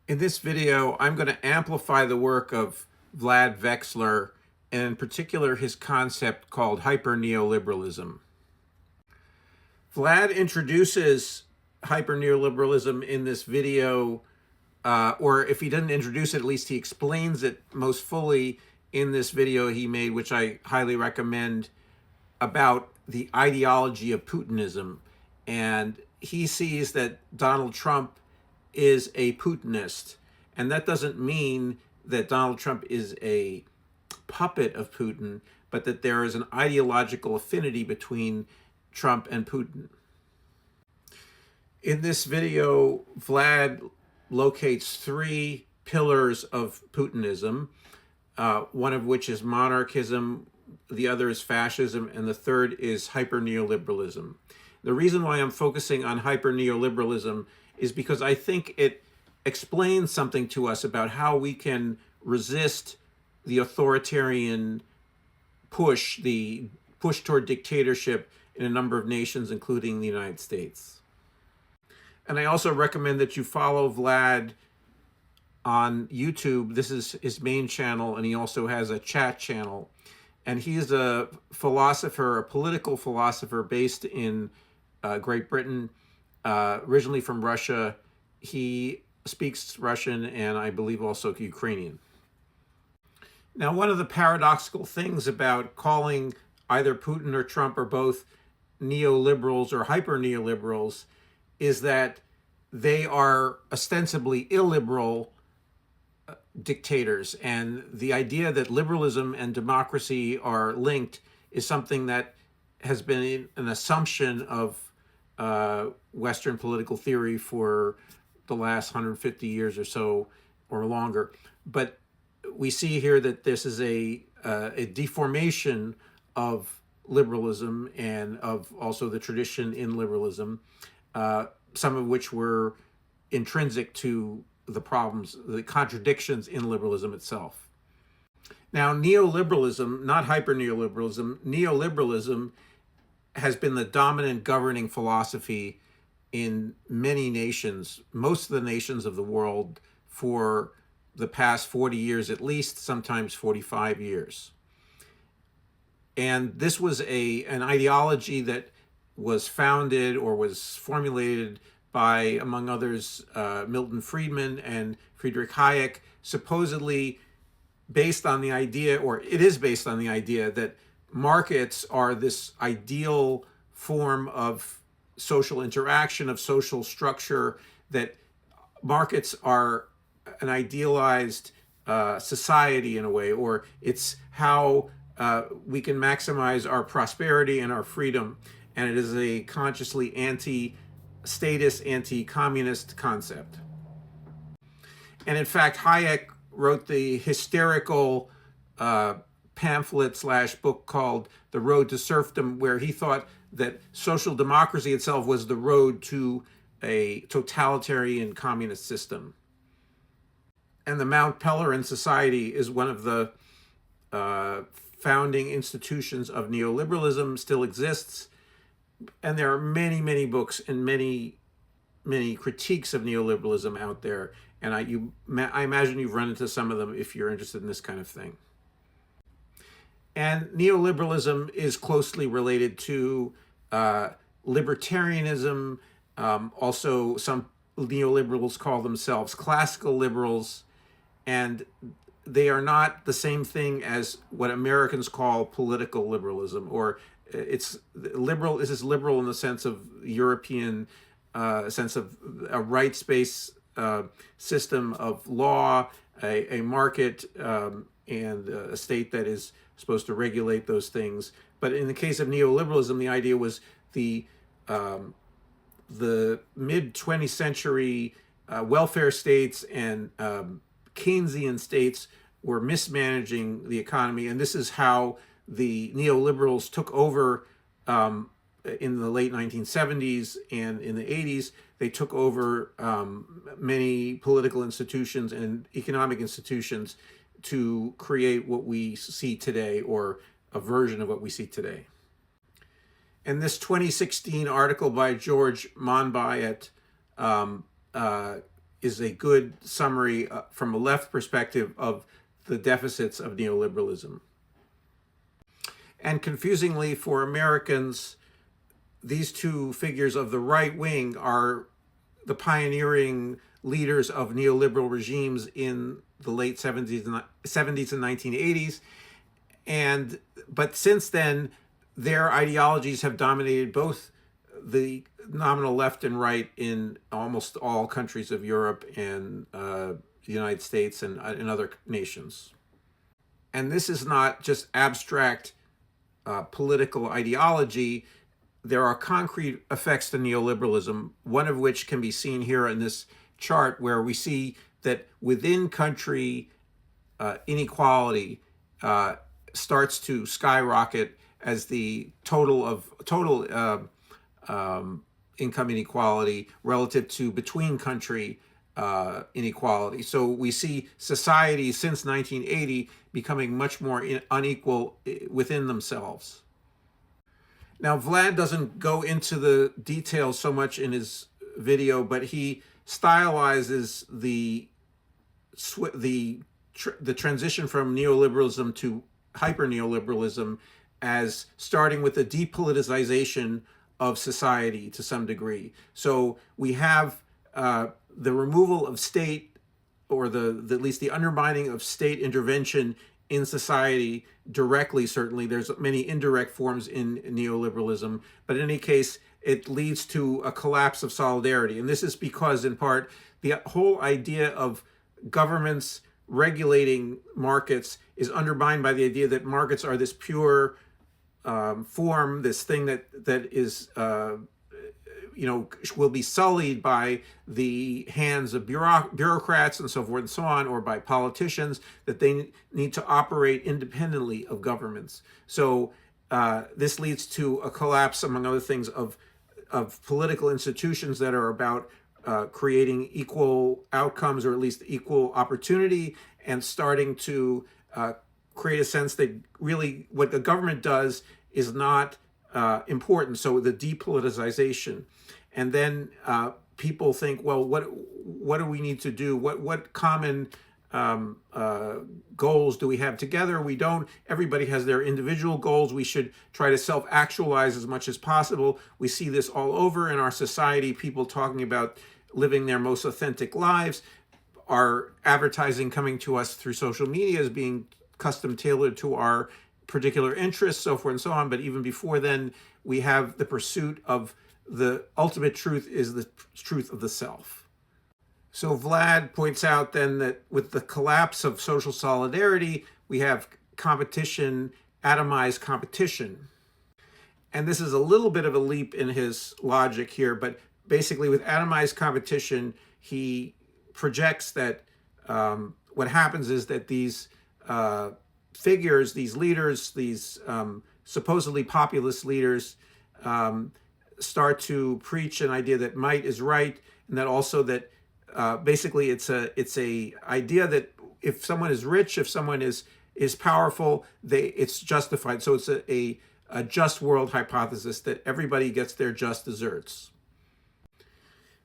In this video, I'm going to amplify the work of Vlad Vexler, and in particular his concept called hyperneoliberalism. Vlad introduces hyperneoliberalism in this video, or if he didn't introduce it, at least he explains it most fully in this video he made, which I highly recommend, about the ideology of Putinism. And he sees that Donald Trump is a Putinist. And that doesn't mean that Donald Trump is a puppet of Putin, but that there is an ideological affinity between Trump and Putin. In this video, Vlad locates three pillars of Putinism, one of which is monarchism, the other is fascism, and the third is hyperneoliberalism. The reason why I'm focusing on hyperneoliberalism is because I think it explains something to us about how we can resist the authoritarian push, the push toward dictatorship in a number of nations, including the United States. And I also recommend that you follow Vlad on YouTube. This is his main channel, and he also has a chat channel. And he's a philosopher, a political philosopher based in Great Britain, originally from Russia. He speaks Russian and I believe also Ukrainian. Now, one of the paradoxical things about calling either Putin or Trump or both neoliberals or hyper-neoliberals is that they are ostensibly illiberal dictators. And the idea that liberalism and democracy are linked is something that has been an assumption of Western political theory for the last 150 years or so or longer. But we see here that this is a deformation of liberalism and of also the tradition in liberalism, some of which were intrinsic to the problems, the contradictions in liberalism itself. Now, neoliberalism, not hyper-neoliberalism, neoliberalism has been the dominant governing philosophy in many nations, most of the nations of the world, for the past 40 years at least, sometimes 45 years. And this was an ideology that was founded or was formulated by, among others, Milton Friedman and Friedrich Hayek, supposedly based on the idea, or it is based on the idea, that markets are this ideal form of social interaction, of social structure, that markets are an idealized society in a way, or it's how we can maximize our prosperity and our freedom. And it is a consciously anti-statist, anti-communist concept. And in fact, Hayek wrote the hysterical pamphlet / book called The Road to Serfdom, where he thought that social democracy itself was the road to a totalitarian communist system. And the Mount Pelerin Society is one of the founding institutions of neoliberalism, still exists. And there are many, many books and many, many critiques of neoliberalism out there. And I imagine you've run into some of them if you're interested in this kind of thing. And neoliberalism is closely related to libertarianism. Also, some neoliberals call themselves classical liberals. And they are not the same thing as what Americans call political liberalism, or it's liberal. This is liberal in the sense of European sense of a rights-based system of law, a market, and a state that is supposed to regulate those things. But in the case of neoliberalism, the idea was the mid-20th century welfare states and Keynesian states were mismanaging the economy, and this is how the neoliberals took over in the late 1970s and in the 80s. They took over many political institutions and economic institutions to create what we see today, or a version of what we see today. And this 2016 article by George Monbiot is a good summary from a left perspective of the deficits of neoliberalism. And confusingly for Americans, these two figures of the right wing are the pioneering leaders of neoliberal regimes in the late 70s and 1980s. But since then, their ideologies have dominated both the nominal left and right in almost all countries of Europe and the United States and in other nations. And this is not just abstract political ideology. There are concrete effects to neoliberalism, one of which can be seen here in this chart, where we see that within country inequality starts to skyrocket as the total income inequality relative to between country inequality. So we see societies since 1980 becoming much more unequal within themselves. Now, Vlad doesn't go into the details so much in his video, but he stylizes the transition from neoliberalism to hyperneoliberalism as starting with the depoliticization of society to some degree. So we have the removal of state, or at least the undermining of state intervention in society directly. Certainly there's many indirect forms in neoliberalism, but in any case, it leads to a collapse of solidarity. And this is because, in part, the whole idea of governments regulating markets is undermined by the idea that markets are this pure form, this thing that is will be sullied by the hands of bureaucrats and so forth and so on, or by politicians, that they need to operate independently of governments. So this leads to a collapse, among other things, of political institutions that are about creating equal outcomes, or at least equal opportunity, and starting to create a sense that really what the government does is not important. So the depoliticization. And then people think, well, what do we need to do? What common goals do we have together? We don't. Everybody has their individual goals. We should try to self-actualize as much as possible. We see this all over in our society, people talking about living their most authentic lives. Our advertising coming to us through social media is being custom tailored to our particular interests, so forth and so on. But even before then, we have the pursuit of the ultimate truth is the truth of the self. So Vlad points out then that with the collapse of social solidarity, we have competition, atomized competition. And this is a little bit of a leap in his logic here, but basically with atomized competition, he projects that what happens is that these figures, these leaders, these supposedly populist leaders, start to preach an idea that might is right, and that also that basically it's a idea that if someone is rich, if someone is powerful, it's justified. So it's a just world hypothesis that everybody gets their just desserts.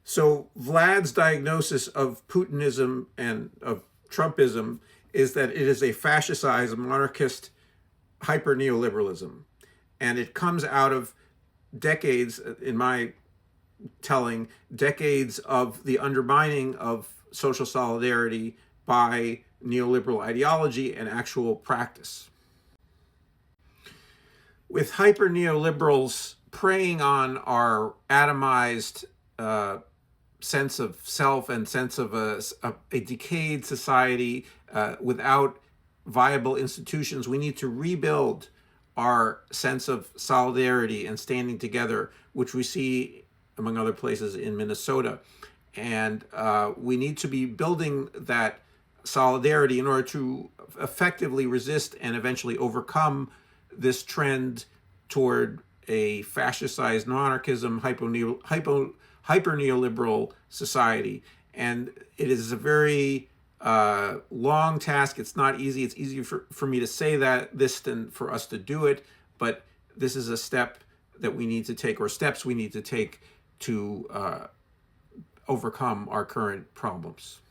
So Vlad's diagnosis of Putinism and of Trumpism is that it is a fascicized, monarchist hyper-neoliberalism. And it comes out of decades, in my telling, decades of the undermining of social solidarity by neoliberal ideology and actual practice. With hyper-neoliberals preying on our atomized sense of self and sense of a decayed society without viable institutions, we need to rebuild our sense of solidarity and standing together, which we see, among other places, in Minnesota. And we need to be building that solidarity in order to effectively resist and eventually overcome this trend toward a fascicized monarchism, hyper-neoliberal society. And it is a very long task. It's not easy. It's easier for me to say this than for us to do it. But this is a step that we need to take, or steps we need to take, to overcome our current problems.